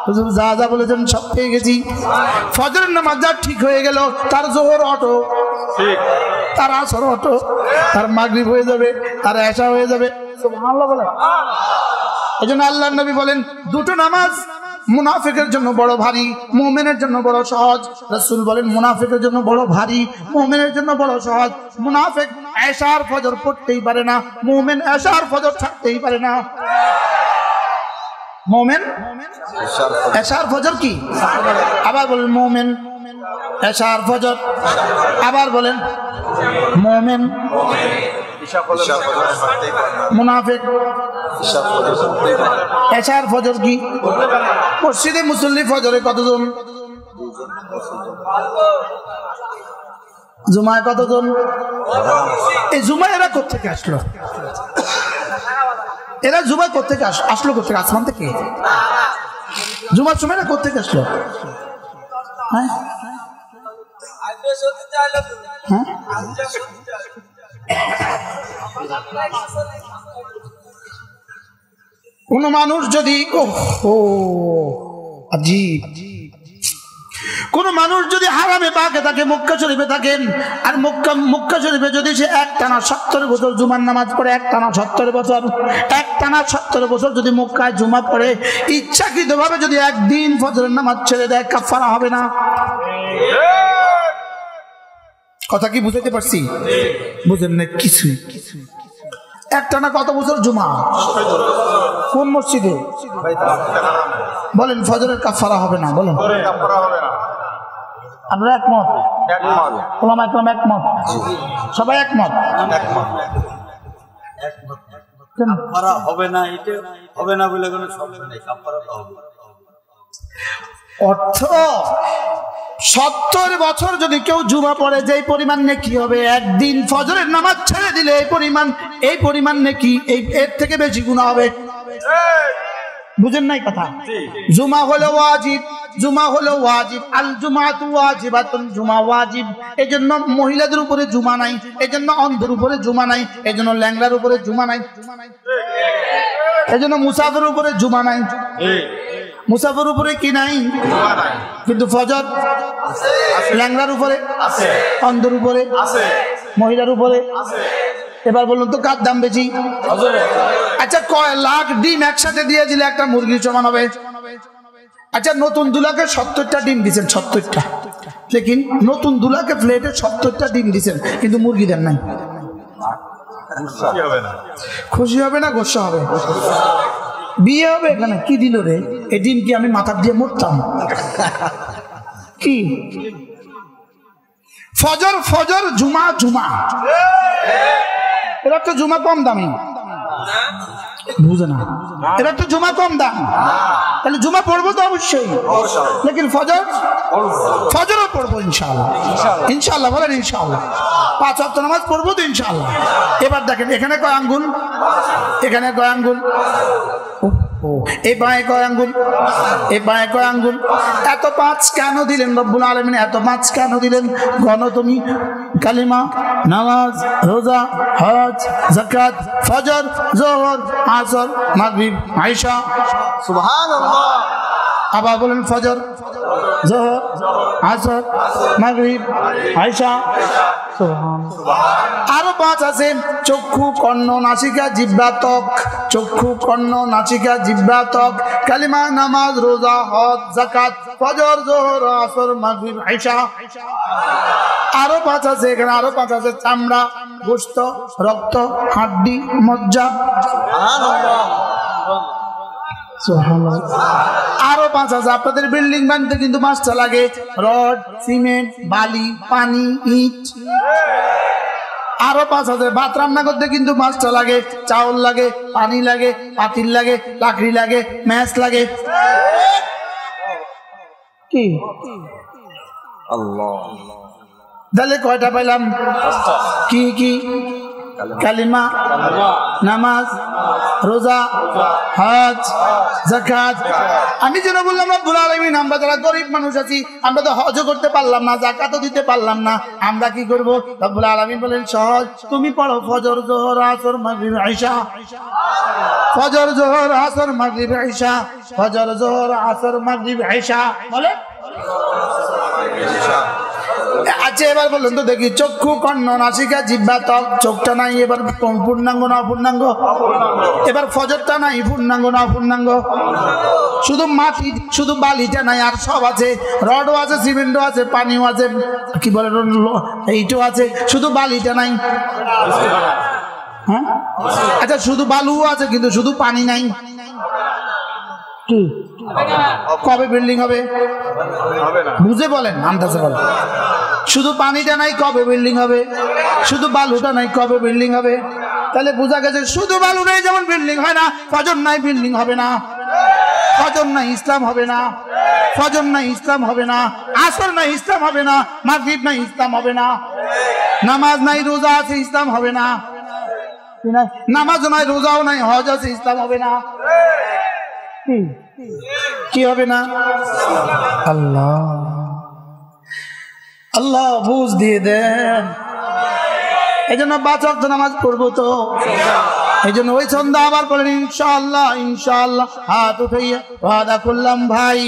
হুজুর যা যা বলেছেন সব পেয়ে গেছি। ফজরের নামাজ যা ঠিক হয়ে গেল, তার জোহর অটো, তার আসর অটো, তার মাগরিব হয়ে যাবে, তার এশা হয়ে যাবে। সুবহানাল্লাহ বলেন। এজন্য আল্লাহর নবী বলেন দুটো নামাজ মুনাফিকের জন্য বড় ভারী, মুমিনের জন্য বড় সহজ। রাসূল বলেন মুনাফিকের জন্য বড় ভারী, মুমিনের জন্য বড় সহজ। মুনাফিক এশার ফজর পড়তেই পারে না, মুমিন এশার ফজর ছাড়তেই পারে না। মুমিন এশার ফজর কি? আবার বলেন মুমিন এশার ফজর। আবার বলেন মুমিন মুনাফিক এশার ফজর কি? মসজিদে মুসল্লি ফজরে কতজন? জুমায় কতজন? এই জুমায় এরা কোত্থেকে আসলো? এরা জুমায় কোত্থেকে আসলো? কোত্থেকে? আসমান থেকে? জুমার সময় এরা কোত্থেকে আসলো? হ্যাঁ কোন মানুষ যদি কোন মানুষ যদি হারামে পাকে থাকে, মক্কা শরীফে থাকেন, আর মক্কা শরীফে যদি সে একটানা 70 বছর জুমার নামাজ পড়ে, একটানা 70 বছর যদি মক্কায় জুমা পড়ে, ইচ্ছাকৃত ভাবে যদি একদিন ফজরের নামাজ ছেড়ে দেয়, কাফারা হবে না? কথা কি বুঝাতে পারছি? বুঝেন না কিছুই। একটানা কত বছর জুমা? কোন মসজিদে? বলেন ফজরের কাফারা হবে না? বলেন আপনারা একমত? ওলামা ইকরাম একমত? সবাই একমত? কাফারা হবে না, এটা হবে না বলে কোনো সমস্যা নেই, কাফারা হবে। অর্থ 70 বছর যদি কেউ জুমা পড়ে, যেই পরিমাণ নেকি হবে, একদিন ফজরের নামাজ ছেড়ে দিলে এই পরিমাণ নেকি এর থেকে বেশি গুনাহ হবে। বুঝেন নাই কথা? জুমা হলো ওয়াজিব, জুমা হলো ওয়াজিব, আল জুমাতু ওয়াজিবাতুন, জুমা ওয়াজিব। এজন্য মহিলাদের উপরে জুমা নাই, এজন্য অন্ধের উপরে জুমা নাই, এজন্য ল্যাংড়ার উপরে জুমা নাই, এজন্য মুসাফিরের উপরে জুমা নাই। মুসাফির উপরে কি নাই? কিন্তু ফজর ল্যাংড়ার উপরে আছে, অন্ধের উপরে আছে, মহিলার উপরে আছে। এবার বলুন তো কার দাম বেশি? আচ্ছা কয় লাখ ডিম একসাথে দিয়ে দিলে একটা মুরগির সমান হবে? আচ্ছা নতুন দুলাকে 70টা ডিম দিচ্ছেন, 70টা, লেকিন নতুন দুলাকে প্লেটে 70টা ডিম দিচ্ছেন, কিন্তু মুরগি দেন নাই। খুশি হবে না গোসা হবে? বিয়ে হবে এখানে? কি দিল রে? এই ডিম কি আমি মাথা দিয়ে মরতাম? কি ফজর ফজর, জুমা জুমা। এরা তো জুমা কম দামি, বুঝে না? এরা তো জুমা কম দাম, তাহলে জুমা পড়বো তো অবশ্যই, লেকিন ফজরও পড়বো ইনশাআল্লাহ। ইনশাআল্লাহ বলেন ইনশাআল্লাহ। 5 ওয়াক্ত নামাজ পড়বো তো ইনশাআল্লাহ। এবার দেখেন এখানে কয় আঙ্গুল? এখানে কয় আঙ্গুল? এই বাঁয়ে কয় আঙ্গুল? এই বাঁয়ে কয় আঙ্গুল? এত 5 কেন দিলেন রব্বুল আলামিন? এত 5 কেন দিলেন? গণ তুমি কালিমা, নামাজ, রোজা, হজ, যাকাত, ফজর, যোহর, আসর, মাগরিব, আয়েশা। সুবহানাল্লাহ। আবার বলেন ফজর, যোহর, আসর, মাগরিব, আয়েশা। আরো 5 আছে, চক্ষু, কর্ণ, নাসিকা, জিহ্বা, ত্বক। চক্ষু, কর্ণ, নাসিকা, জিহ্বা, ত্বক, কালিমা, নামাজ, রোজা, হজ, যাকাত, ফজর, যোহর, আসর, মাগরিব, আয়েশা। আরো 5 আছে এখানে, আরো 5 আছে, চামড়া, গোশত, রক্ত, হাড্ডি, মজ্জা। আরো 5 আছে। আপনাদের বিল্ডিং বানতে কিন্তু 5টা লাগে, রড, সিমেন্ট, বালি, পানি, ইট। আরো 5 আছে। ভাত রান্না করতে কিন্তু 5টা লাগে, চাউল লাগে, পানি লাগে, পাতিল লাগে, লাকড়ি লাগে, ম্যাচ লাগে। কি আল্লাহ, তাহলে কয়টা পাইলাম? কি কি? কালিমা, নামাজ, রোজা, হজ, যাকাত। আমি যেন বললাম রব্বুল আলামিন, আমরা যারা গরিব মানুষ আছি, আমরা তো হজও করতে পারলাম না, যাকাতও দিতে পারলাম না, আমরা কি করব? রব্বুল আলামিন বলেন সহজ, তুমি পড়ো ফজর, যোহর, আসর, মাগরিব, আয়েশা। ফজর জোহর আসর মাগরিব ঈশা, ফজর জোহর আসর মাগরিব ঈশা বলে। আচ্ছা এবার বলুন তো দেখি, চক্ষু কর্ণ নাসিকা জিহ্বা ত্বক, চোখটা নাই এবার পূর্ণাঙ্গ না অপূর্ণাঙ্গ? এবার ফজরটা নাই পূর্ণাঙ্গ না অপূর্ণাঙ্গ? শুধু মাটি শুধু বালিটা নাই, আর সব আছে, রডও আছে, সিমেন্টও আছে, পানিও আছে, কি বলে এইটাও আছে, শুধু বালিটা নাই। হ্যাঁ আচ্ছা শুধু বালুও আছে কিন্তু শুধু পানি নাই, কি কবে বিল্ডিং হবে? বুঝে বলেন, আন্দাজে বলেন। শুধু পানিটা নাই কবে বিল্ডিং হবে? শুধু বালুটা নাই কবে বিল্ডিং হবে? তাহলে বোঝা গেছে শুধু বালু নেই যেমন বিল্ডিং হয় না, ফজর নাই বিল্ডিং হবে না, ফজর নাই ইসলাম হবে না, ফজর নাই ইসলাম হবে না, আসর নাই ইসলাম হবে না, মাগরিব নাই ইসলাম হবে না, নামাজ নাই রোজা আছে ইসলাম হবে না, নামাজ নাই রোজাও নাই হজ আছে ইসলাম হবে না, কি হবে না? আল্লাহ আল্লাহ বুঝ দিয়ে দেন। এই জন্য 5 ওয়াক্ত নামাজ পড়বো তো, এই জন্য ওই সন্ধ্যা আবার বলেন ইনশাআল্লাহ ইনশাআল্লাহ, হাত উঠাইয়া ওয়াদা করলাম ভাই,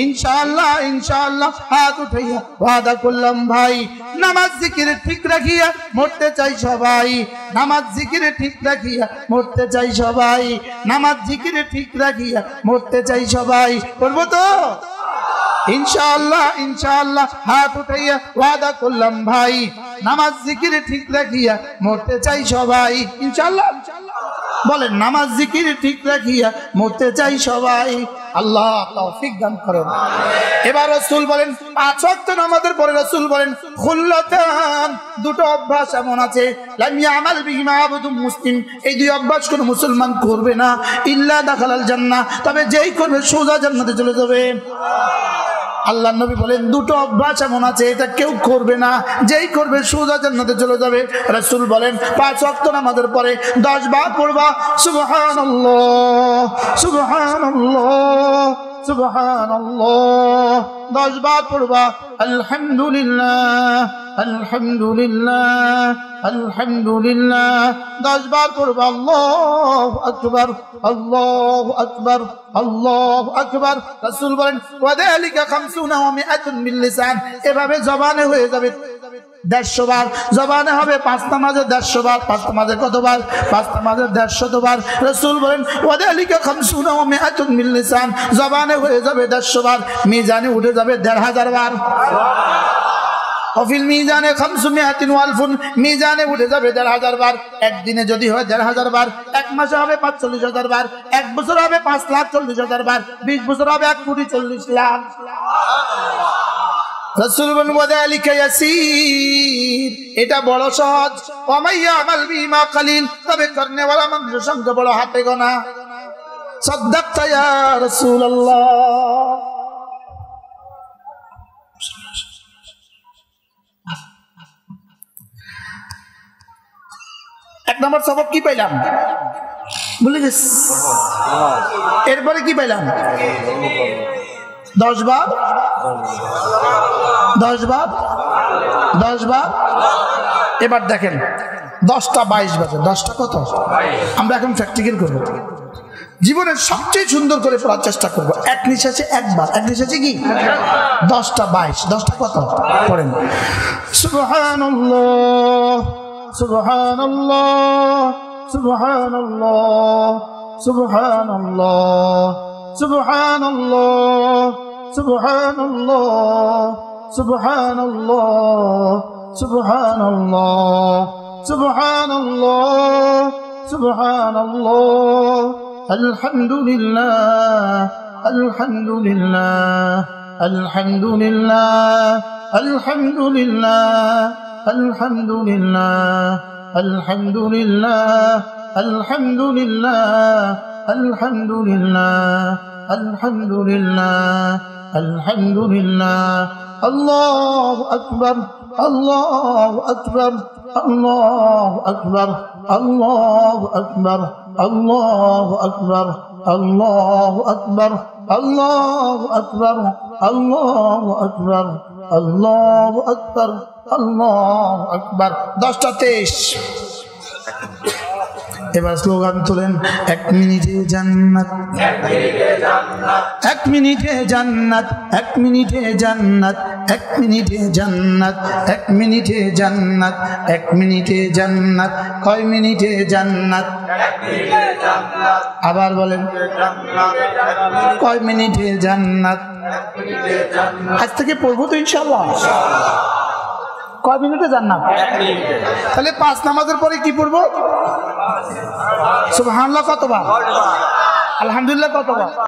ইনশাআল্লাহ ইনশাআল্লাহ, হাত উঠাইয়া ওয়াদা করলাম ভাই, নামাজ জিকিরে ঠিক রাখিয়া মরতে চাই সবাই, নামাজ জিকিরে ঠিক রাখিয়া মরতে চাই সবাই, নামাজ জিকিরে ঠিক রাখিয়া মরতে চাই সবাই। করবো তো ইনশাআল্লাহ ইনশাআল্লাহ, হাত উঠাইয়া ওয়াদা করলাম ভাই, নামাজ জিকিরে ঠিক রাখিয়া মরতে চাই সবাই। ইনশাআল্লাহ বলেন, নামাজ জিকিরে ঠিক রাখিয়া মরতে চাই সবাই। আল্লাহ তৌফিক দান করেন। এবার রাসূল বলেন 5 ওয়াক্ত নামাজের পরে রাসূল বলেন খুল্লাতান, দুটো অভ্যাস এমন আছে, লাম ইয়ামাল বিহিমা আবদুম মুসলিম, এই দুই অভ্যাস কোন মুসলমান করবে না, ইল্লা দাখালাল জান্নাহ, তবে যেই করবে সোজা জান্নাতে চলে যাবে। আল্লাহ নবী বলেন দুটো অভ্যাস এমন আছে, এটা কেউ করবে না, যেই করবে সোজা জান্নাতে চলে যাবে। রাসূল বলেন 5 ওয়াক্ত নামাজের পরে 10 বার পড়বা সুবহানাল্লাহ সুবহানাল্লাহ সুবহানাল্লাহ, 10 বার পড়বা আলহামদুলিল্লাহ আলহামদুলিল্লাহ আলহামদুলিল্লাহ, 10 বার পড়বা আল্লাহু আকবার আল্লাহু আকবার আল্লাহু আকবার। রাসূল বলেন ওয়াদালিকা 50 ওয়া 100 বিল লিসান, এভাবে জবানে হয়ে যাবে 150 বার, জবানে হবে 5 নামাজে 150 বার, 5 নামাজে কতবার? 5 নামাজে 150 বার। রাসূল বলেন ওয়াদালিকা 50 ওয়া 100 বিল লিসান, জবানে হয়ে যাবে 150 বার, মিজানে উঠে যাবে 1500 বার। অফিল মিজানে 500 ওয়া আলফুন, মিজানে উঠে যাবে 1500 বার। একদিনে যদি হয় 1500 বার, এক মাসে হবে 45,000 বার, এক বছর হবে 5,40,000 বার, 20 বছর হবে 1,40,00,000। রাসূল বলেন ওয়াদালিকা ইয়াসির, এটা বড় সহজ। ওয়ামাইয়া আমাল বিমা কালিল, তবে করনে वाला মানুষের সংখ্যা বড় হাতে গোনা। সাদাকতা ইয়া রাসূলুল্লাহ। এক নম্বর সবক কি পাইলাম? ভুলে গেছি। এরপরে কি পাইলাম? 10 বার 10 বার 10 বার। এবার দেখেন 10টা 22 বাজে, 10টা কত? আমরা এখন প্র্যাকটিক্যাল করব, জীবনের সবচেয়ে সুন্দর করে পড়ার চেষ্টা করব। এক নিঃশ্বাসে একবার, এক নিঃশ্বাসে কি 10টা 22, 10টা কত পড়েন? সুবহানাল্লাহ সুবহানাল্লাহ সুবহানাল্লাহ সুবহানাল্লাহ সুবহানাল্লাহ সুবহানাল্লাহ সুবহানাল্লাহ সুবহানাল্লাহ সুবহানাল্লাহ সুবহানাল্লাহ আলহামদুলিল্লাহ আলহামদুলিল্লাহ আলহামদুলিল্লাহ আলহামদুলিল্লাহ আলহামদুলিল্লাহ আলহামদুলিল্লাহ আলহামদুলিল্লাহ আলহামদুলিল্লাহ আলহামদুলিল্লাহ আলহামদুলিল্লাহ আল্লাহু আকবার আল্লাহু আকবার আল্লাহু আকবার আল্লাহু আকবার আল্লাহু আকবার আল্লাহু আকবার আল্লাহু আকবার আল্লাহু আকবার আল্লাহু আকবার আল্লাহু আকবার। 10টা 23। এবার স্লোগান তোলেন, 1 মিনিটে জান্নাত, 1 মিনিটে জান্নাত, 1 মিনিটে জান্নাত, 1 মিনিটে জান্নাত, 1 মিনিটে জান্নাত, 1 মিনিটে জান্নাত। কয় মিনিটে জান্নাত? আবার বলেন, কয় মিনিটে জান্নাত? আজ থেকে পড়বো তো ইনশাআল্লাহ। কয় মিনিটে জান্নাত? তাহলে 5 নামাজের পরে কি পড়বো? সুবহানাল্লাহ কতবার? আলহামদুলিল্লাহ কতবার?